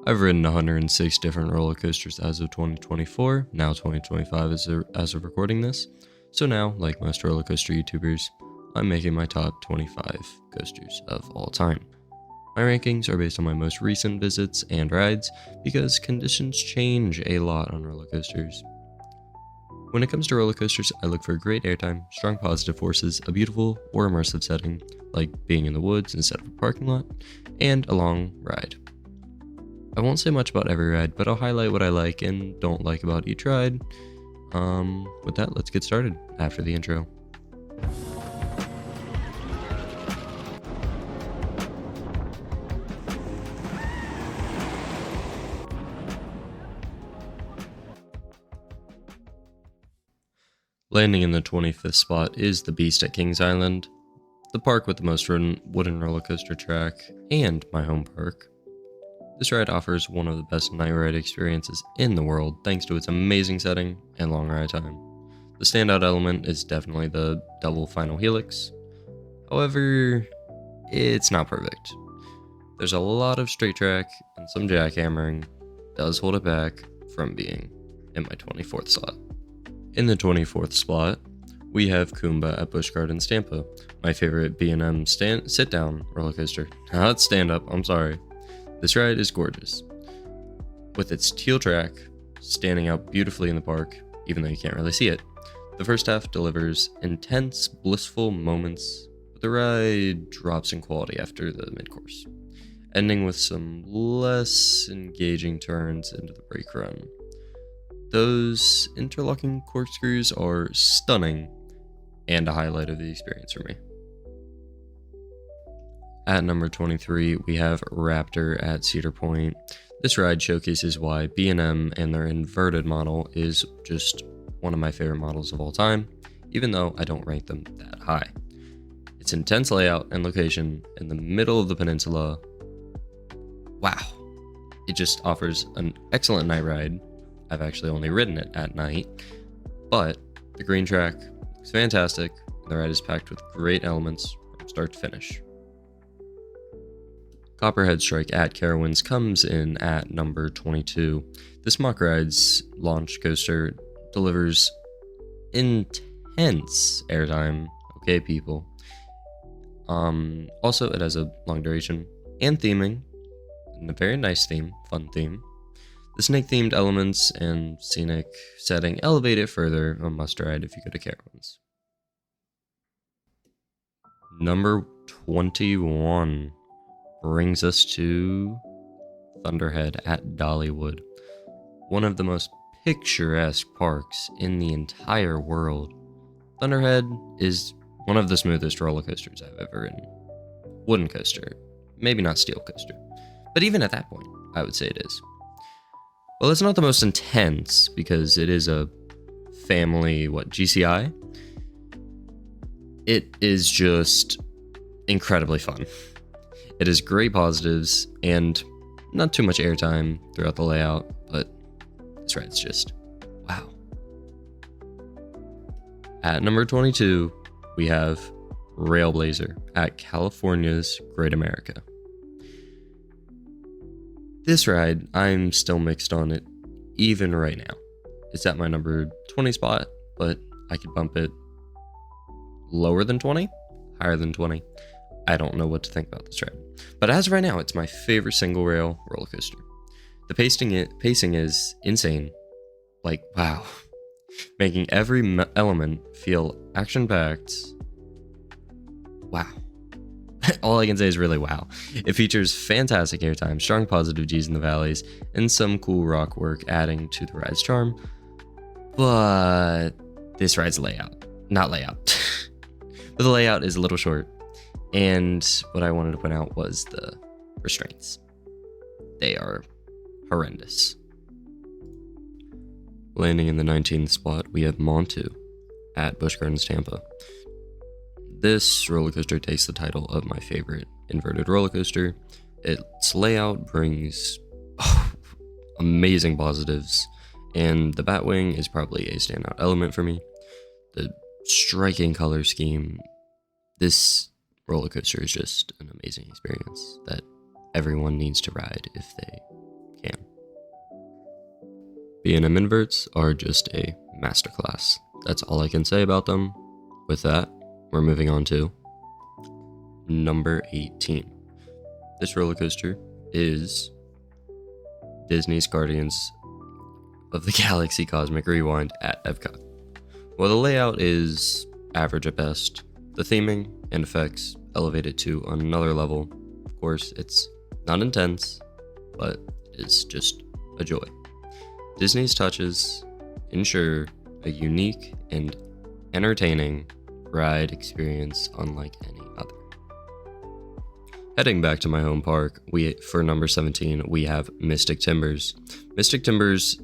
I've ridden 106 different roller coasters as of 2024, now 2025 as of recording this. So now, like most roller coaster YouTubers, I'm making my top 25 coasters of all time. My rankings are based on my most recent visits and rides because conditions change a lot on roller coasters. When it comes to roller coasters, I look for great airtime, strong positive forces, a beautiful or immersive setting, like being in the woods instead of a parking lot, and a long ride. I won't say much about every ride, but I'll highlight what I like and don't like about each ride. With that, let's get started after the intro. Landing in the 25th spot is the Beast at Kings Island, the park with the most wooden roller coaster track, and my home park. This ride offers one of the best night ride experiences in the world thanks to its amazing setting and long ride time. The standout element is definitely the double final helix. However, it's not perfect. There's a lot of straight track and some jackhammering does hold it back from being in my 24th slot. In the 24th spot, we have Kumba at Busch Gardens Tampa, my favorite B&M sit-down roller coaster. Not stand-up, I'm sorry. This ride is gorgeous. With its teal track standing out beautifully in the park, even though you can't really see it, the first half delivers intense, blissful moments, but the ride drops in quality after the mid-course, ending with some less engaging turns into the brake run. Those interlocking corkscrews are stunning and a highlight of the experience for me. At number 23, we have Raptor at Cedar Point. This ride showcases why B&M and their inverted model is just one of my favorite models of all time, even though I don't rank them that high. Its intense layout and location in the middle of the peninsula, wow, it just offers an excellent night ride. I've actually only ridden it at night, but the green track looks fantastic, and the ride is packed with great elements from start to finish. Copperhead Strike at Carowinds comes in at number 22. This Mock Ride's launch coaster delivers intense airtime, okay people. Also, it has a long duration and theming, and a very nice theme, fun theme. The snake-themed elements and scenic setting elevate it further, a must-ride if you go to Carowinds. Number 21 brings us to Thunderhead at Dollywood, one of the most picturesque parks in the entire world. Thunderhead is one of the smoothest roller coasters I've ever ridden. Wooden coaster, maybe not steel coaster, but even at that point, I would say it is. Well, it's not the most intense because it is a family, GCI? It is just incredibly fun. It has great positives and not too much airtime throughout the layout, but this ride's just wow. At number 22, we have Railblazer at California's Great America. This ride, I'm still mixed on it, even right now. It's at my number 20 spot, but I could bump it lower than 20, higher than 20. I don't know what to think about this ride. But as of right now, it's my favorite single rail roller coaster. The pacing is insane. Like, wow. Making every element feel action-packed. Wow. All I can say is really wow. It features fantastic airtime, strong positive G's in the valleys, and some cool rock work adding to the ride's charm. But this ride's not layout. But the layout is a little short. And what I wanted to point out was the restraints. They are horrendous. Landing in the 19th spot, we have Montu at Busch Gardens Tampa. This roller coaster takes the title of my favorite inverted roller coaster. Its layout brings amazing positives, and the Batwing is probably a standout element for me. The striking color scheme. This roller coaster is just an amazing experience that everyone needs to ride if they B&M inverts are just a masterclass. That's all I can say about them. With that, we're moving on to number 18. This roller coaster is Disney's Guardians of the Galaxy Cosmic Rewind at Epcot. While the layout is average at best, the theming and effects elevate it to another level. Of course, it's not intense, but it's just a joy. Disney's touches ensure a unique and entertaining ride experience unlike any other. Heading back to my home park, for number 17, we have Mystic Timbers. Mystic Timbers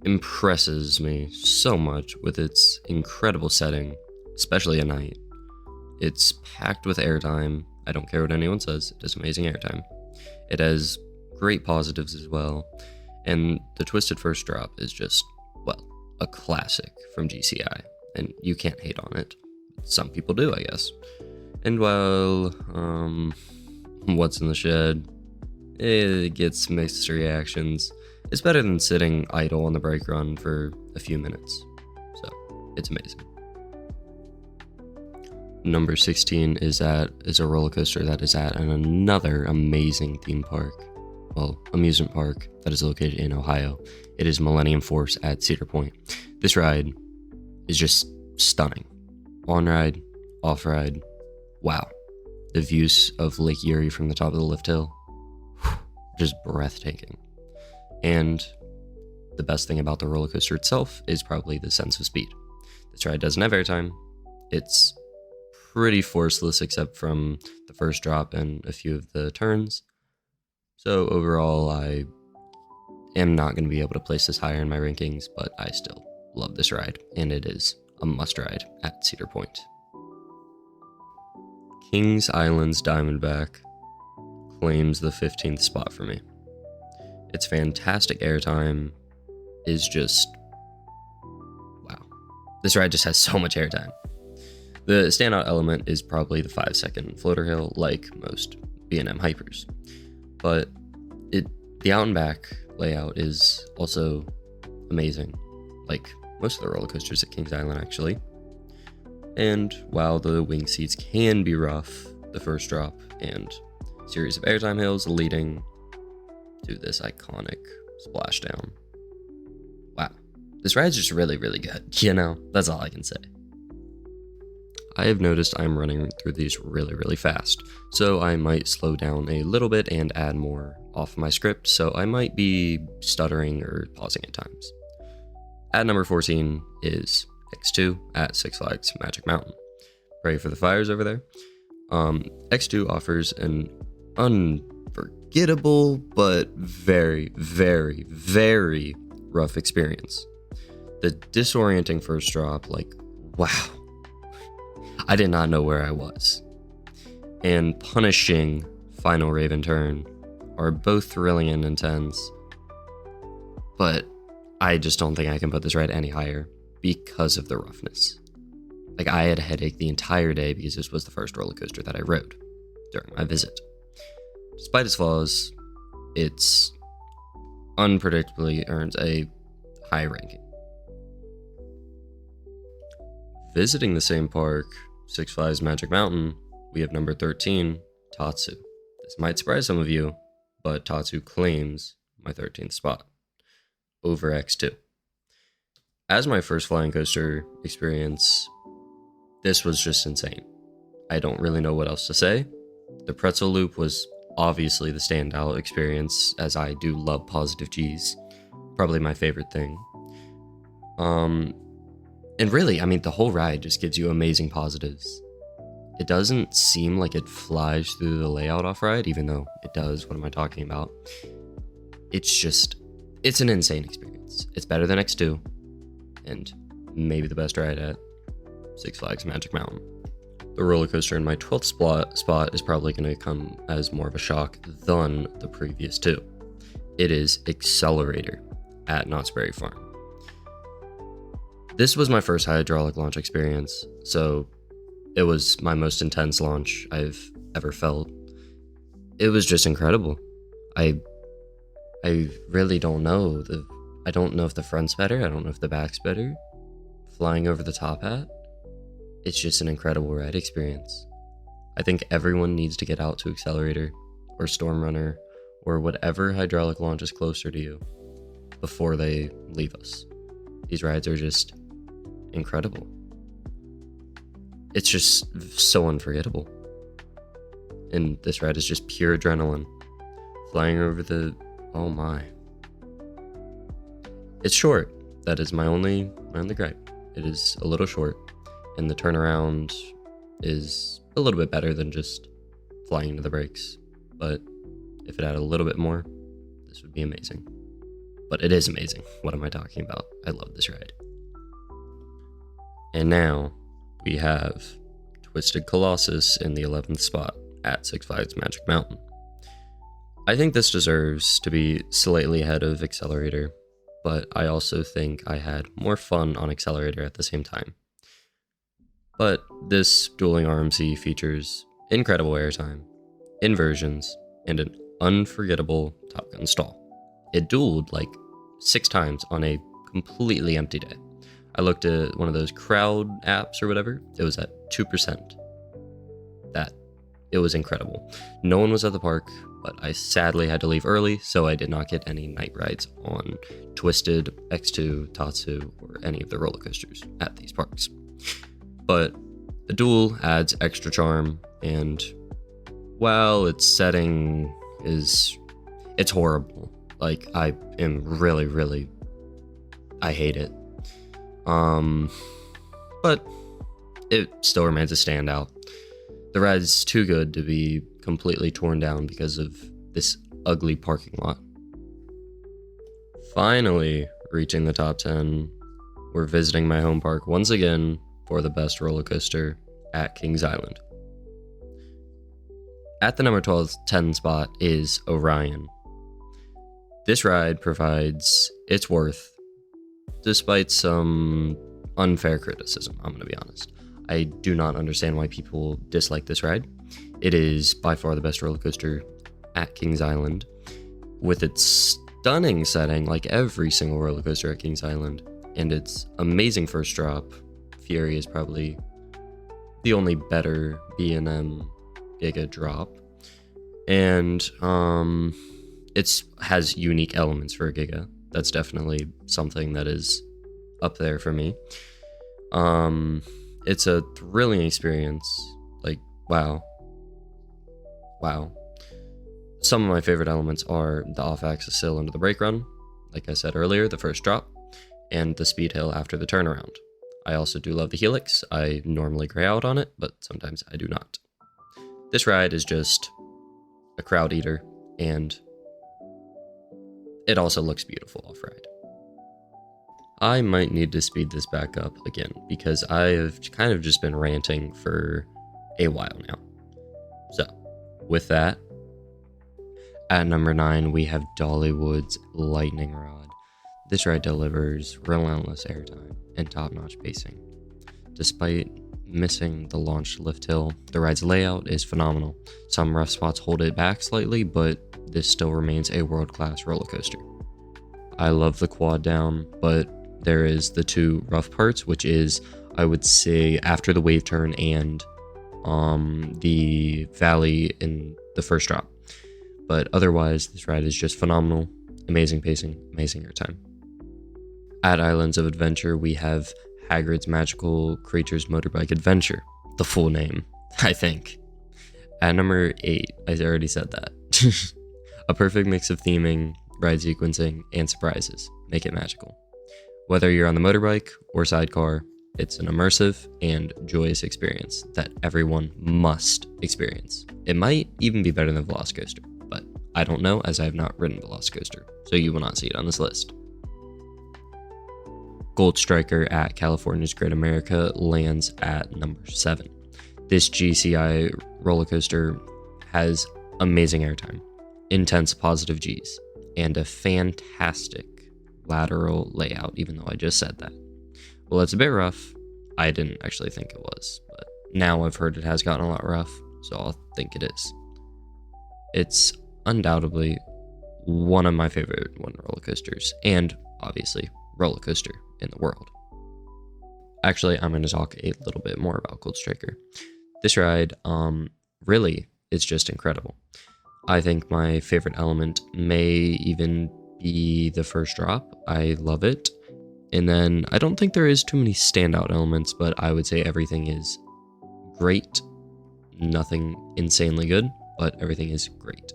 impresses me so much with its incredible setting, especially at night. It's packed with airtime. I don't care what anyone says, it has amazing airtime. It has great positives as well, and the Twisted First Drop is just, well, a classic from GCI, and you can't hate on it. Some people do, I guess. And while, What's in the Shed, it gets mixed reactions. It's better than sitting idle on the brake run for a few minutes, so it's amazing. Number 16 is a roller coaster that is at another amazing theme park, amusement park that is located in Ohio. It is Millennium Force at Cedar Point. This ride is just stunning. On ride, off ride, wow. The views of Lake Erie from the top of the lift hill, just breathtaking. And the best thing about the roller coaster itself is probably the sense of speed. This ride doesn't have airtime. It's pretty forceless except from the first drop and a few of the turns. So overall, I am not going to be able to place this higher in my rankings, but I still love this ride, and it is a must ride at Cedar Point. Kings Island's Diamondback claims the 15th spot for me. Its fantastic airtime is just, wow. This ride just has so much airtime. The standout element is probably the 5-second floater hill, like most B&M hypers. But the out and back layout is also amazing, like most of the roller coasters at Kings Island actually. And while the wing seats can be rough, the first drop and series of airtime hills leading to this iconic splashdown. Wow, this ride's just really, really good. That's all I can say. I have noticed I'm running through these really, really fast, so I might slow down a little bit and add more off my script, so I might be stuttering or pausing at times. At number 14 is X2 at Six Flags Magic Mountain. Pray for the fires over there. X2 offers an unforgettable but very, very, very rough experience. The disorienting first drop, wow. I did not know where I was. And punishing final Raven turn are both thrilling and intense, but I just don't think I can put this ride any higher because of the roughness. I had a headache the entire day because this was the first roller coaster that I rode during my visit. Despite its flaws, it's unpredictably earned a high ranking. Visiting the same park, Six Flags Magic Mountain, we have number 13, Tatsu. This might surprise some of you, but Tatsu claims my 13th spot over X2. As my first flying coaster experience, this was just insane. I don't really know what else to say. The pretzel loop was obviously the standout experience, as I do love positive G's. Probably my favorite thing. And really, the whole ride just gives you amazing positives. It doesn't seem like it flies through the layout off-ride, even though it does. What am I talking about? It's an insane experience. It's better than X2, and maybe the best ride at Six Flags Magic Mountain. The roller coaster in my 12th spot is probably going to come as more of a shock than the previous two. It is Accelerator at Knott's Berry Farm. This was my first hydraulic launch experience, so it was my most intense launch I've ever felt. It was just incredible. I really don't know. I don't know if the front's better, I don't know if the back's better. Flying over the top hat, it's just an incredible ride experience. I think everyone needs to get out to Accelerator or Storm Runner or whatever hydraulic launch is closer to you before they leave us. These rides are just incredible. It's just so unforgettable. And this ride is just pure adrenaline. Flying over the... oh my. It's short. That is my only gripe. It is a little short. And the turnaround is a little bit better than just flying into the brakes. But if it had a little bit more, this would be amazing. But it is amazing. What am I talking about? I love this ride. And now we have Twisted Colossus in the 11th spot at Six Flags Magic Mountain. I think this deserves to be slightly ahead of Accelerator, but I also think I had more fun on Accelerator at the same time. But this dueling RMC features incredible airtime, inversions, and an unforgettable Top Gun stall. It dueled like 6 times on a completely empty day. I looked at one of those crowd apps or whatever. It was at 2%. It was incredible. No one was at the park, but I sadly had to leave early, so I did not get any night rides on Twisted, X2, Tatsu, or any of the roller coasters at these parks. But the duel adds extra charm, and while its setting is... it's horrible. Like, I am really... I hate it. But it still remains a standout. The ride's too good to be completely torn down because of this ugly parking lot. Finally, reaching the top 10, we're visiting my home park once again for the best roller coaster at Kings Island. At the number 10 spot is Orion. This ride provides its worth despite some unfair criticism, I'm going to be honest. I do not understand why people dislike this ride. It is by far the best roller coaster at Kings Island, with its stunning setting like every single roller coaster at Kings Island, and its amazing first drop. Fury is probably the only better B&M Giga drop, and it has unique elements for a Giga. That's definitely something that is up there for me. It's a thrilling experience. Like, wow. Some of my favorite elements are the off-axis sill into the brake run, like I said earlier, the first drop, and the speed hill after the turnaround. I also do love the helix. I normally gray out on it, but sometimes I do not. This ride is just a crowd eater, and it also looks beautiful off-ride. I might need to speed this back up again because I have kind of just been ranting for a while now. So, with that, at number 9, we have Dollywood's Lightning Rod. This ride delivers relentless airtime and top-notch pacing. Despite missing the launch lift hill, the ride's layout is phenomenal. Some rough spots hold it back slightly, but this still remains a world-class roller coaster. I love the quad down, but there is the 2 rough parts, which is, I would say, after the wave turn and the valley in the first drop. But otherwise, this ride is just phenomenal. Amazing pacing, amazing airtime. At Islands of Adventure, we have Hagrid's Magical Creatures Motorbike Adventure. The full name, I think. At number 8, I already said that. A perfect mix of theming, ride sequencing, and surprises make it magical. Whether you're on the motorbike or sidecar, it's an immersive and joyous experience that everyone must experience. It might even be better than Velocicoaster, but I don't know as I have not ridden Velocicoaster, so you will not see it on this list. Gold Striker at California's Great America lands at number 7. This GCI roller coaster has amazing airtime, intense positive Gs, and a fantastic lateral layout, even though I just said that. Well, it's a bit rough. I didn't actually think it was, but now I've heard it has gotten a lot rough, so I'll think it is. It's undoubtedly one of my favorite roller coasters, and obviously, roller coaster in the world. Actually, I'm going to talk a little bit more about Cold Striker. This ride, really is just incredible. I think my favorite element may even be the first drop. I love it. And then I don't think there is too many standout elements, but I would say everything is great. Nothing insanely good, but everything is great.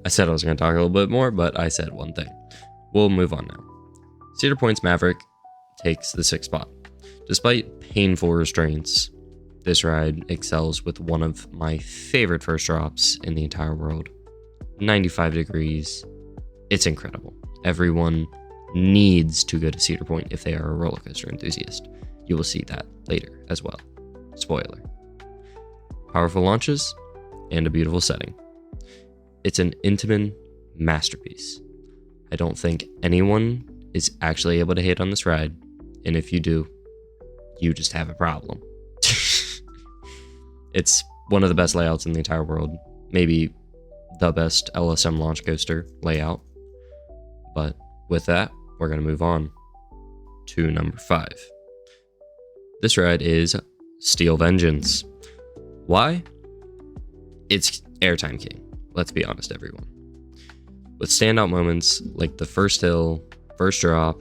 I said I was going to talk a little bit more, but I said one thing. We'll move on now. Cedar Point's Maverick takes the 6th spot. Despite painful restraints, this ride excels with one of my favorite first drops in the entire world. 95 degrees. It's incredible. Everyone needs to go to Cedar Point if they are a roller coaster enthusiast. You will see that later as well. Spoiler. Powerful launches and a beautiful setting. It's an Intamin masterpiece. I don't think anyone is actually able to hate on this ride, and if you do, you just have a problem. It's one of the best layouts in the entire world, maybe the best LSM launch coaster layout. But with that, we're going to move on to number 5. This ride is Steel Vengeance. Why? It's airtime king. Let's be honest, everyone. With standout moments like the first hill, first drop,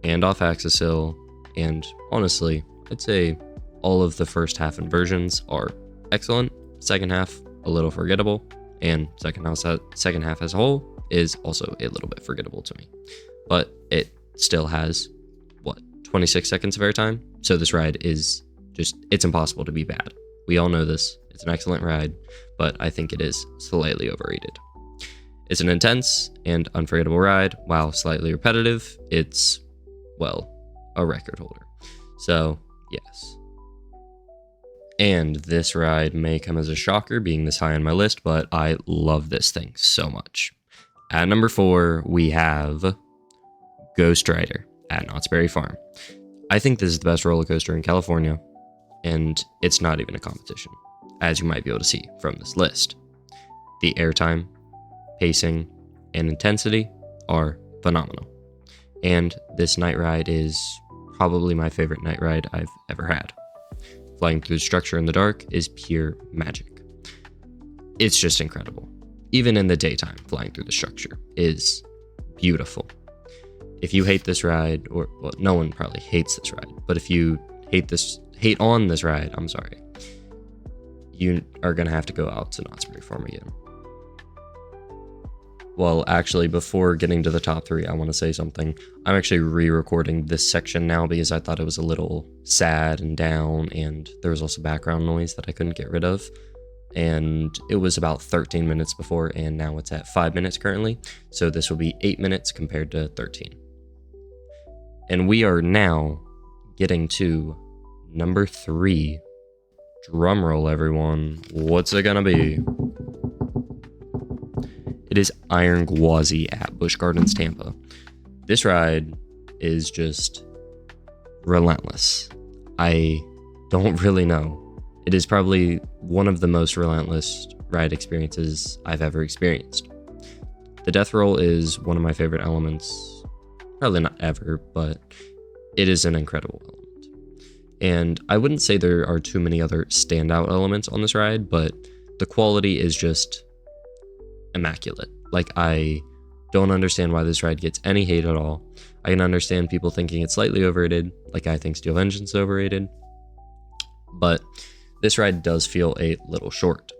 and off-axis hill, and honestly, I'd say all of the first half inversions are excellent. Second half, a little forgettable, and second half as a whole is also a little bit forgettable to me. But it still has, 26 seconds of airtime? So this ride is it's impossible to be bad. We all know this. It's an excellent ride, but I think it is slightly overrated. It's an intense and unforgettable ride. While slightly repetitive, it's, a record holder. So, yes. And this ride may come as a shocker being this high on my list, but I love this thing so much. At number 4, we have Ghost Rider at Knott's Berry Farm. I think this is the best roller coaster in California, and it's not even a competition, as you might be able to see from this list. The airtime, pacing, and intensity are phenomenal. And this night ride is probably my favorite night ride I've ever had. Flying through the structure in the dark is pure magic. It's just incredible. Even in the daytime, flying through the structure is beautiful. If you hate this ride, no one probably hates this ride, but if you hate on this ride, I'm sorry, you are going to have to go out to Knott's Berry Farm again. Well, actually, before getting to the top 3, I want to say something. I'm actually re-recording this section now because I thought it was a little sad and down, and there was also background noise that I couldn't get rid of. And it was about 13 minutes before, and now it's at 5 minutes currently. So this will be 8 minutes compared to 13. And we are now getting to number 3. Drum roll, everyone. What's it gonna be? It is Iron Gwazi at Busch Gardens, Tampa. This ride is just relentless. I don't really know. It is probably one of the most relentless ride experiences I've ever experienced. The death roll is one of my favorite elements. Probably not ever, but it is an incredible element. And I wouldn't say there are too many other standout elements on this ride, but the quality is just immaculate. Like, I don't understand why this ride gets any hate at all. I can understand people thinking it's slightly overrated, like I think Steel Vengeance is overrated. But this ride does feel a little short.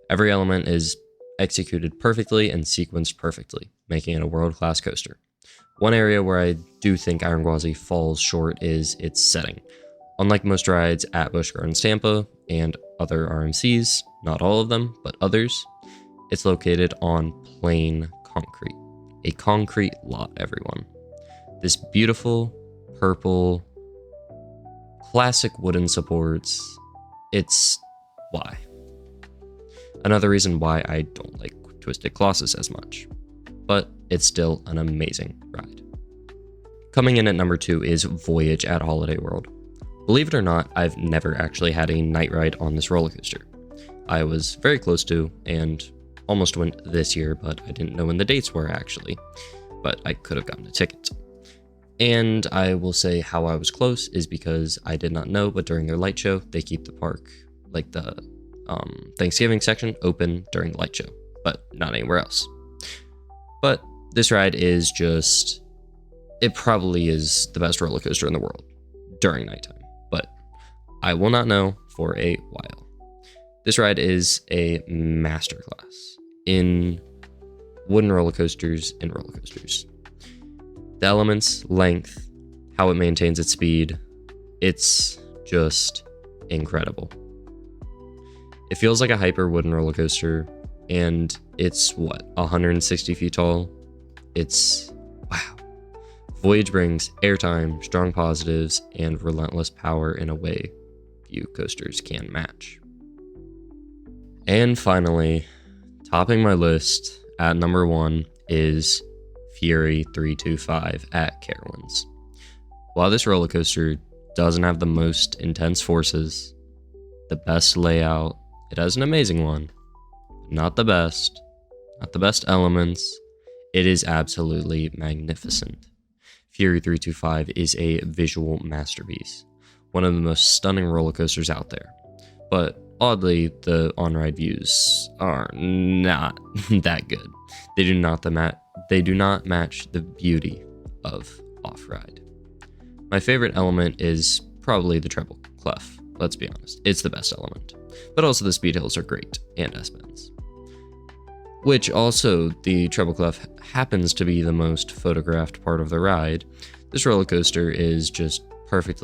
Every element is executed perfectly and sequenced perfectly, making it a world-class coaster. One area where I do think Iron Gwazi falls short is its setting. Unlike most rides at Busch Gardens Tampa and other RMCs, not all of them, but others, it's located on plain concrete. A concrete lot, everyone. This beautiful, purple, classic wooden supports. It's why. Another reason why I don't like Twisted Colossus as much, but it's still an amazing ride. Coming in at number 2 is Voyage at Holiday World. Believe it or not, I've never actually had a night ride on this roller coaster. I was very close to, and almost went this year, but I didn't know when the dates were actually. but I could have gotten a ticket. And I will say how I was close is because I did not know, but during their light show, they keep the park, like the Thanksgiving section, open during the light show, but not anywhere else. But this ride is just, it probably is the best roller coaster in the world during nighttime, but I will not know for a while. This ride is a masterclass in wooden roller coasters and roller coasters. The elements, length, how it maintains its speed, it's just incredible. It feels like a hyper wooden roller coaster, and it's 160 feet tall? It's wow. Voyage brings airtime, strong positives, and relentless power in a way few coasters can match. And finally, topping my list at number 1 is Fury 325 at Carowinds. While this roller coaster doesn't have the most intense forces, the best layout, it has an amazing one. Not the best elements, it is absolutely magnificent. Fury 325 is a visual masterpiece, one of the most stunning roller coasters out there. But oddly, the on-ride views are not that good. They do not match the beauty of off-ride. My favorite element is probably the treble clef. Let's be honest, it's the best element. But also the speed hills are great, and S-bends. Which also, the treble clef happens to be the most photographed part of the ride. This roller coaster is just perfect.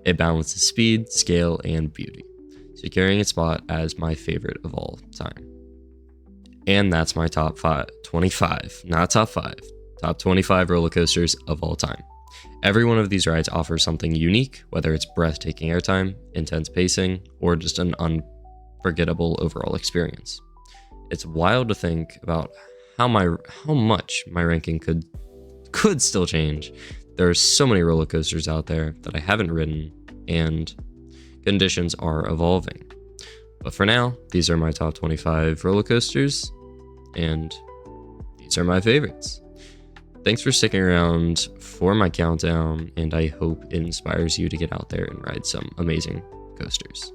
It balances speed, scale, and beauty, securing its spot as my favorite of all time. And that's my top 25 roller coasters of all time. Every one of these rides offers something unique, whether it's breathtaking airtime, intense pacing, or just an unforgettable overall experience. It's wild to think about how much my ranking could still change. There are so many roller coasters out there that I haven't ridden, and conditions are evolving. But for now, these are my top 25 roller coasters, and these are my favorites. Thanks for sticking around for my countdown, and I hope it inspires you to get out there and ride some amazing coasters.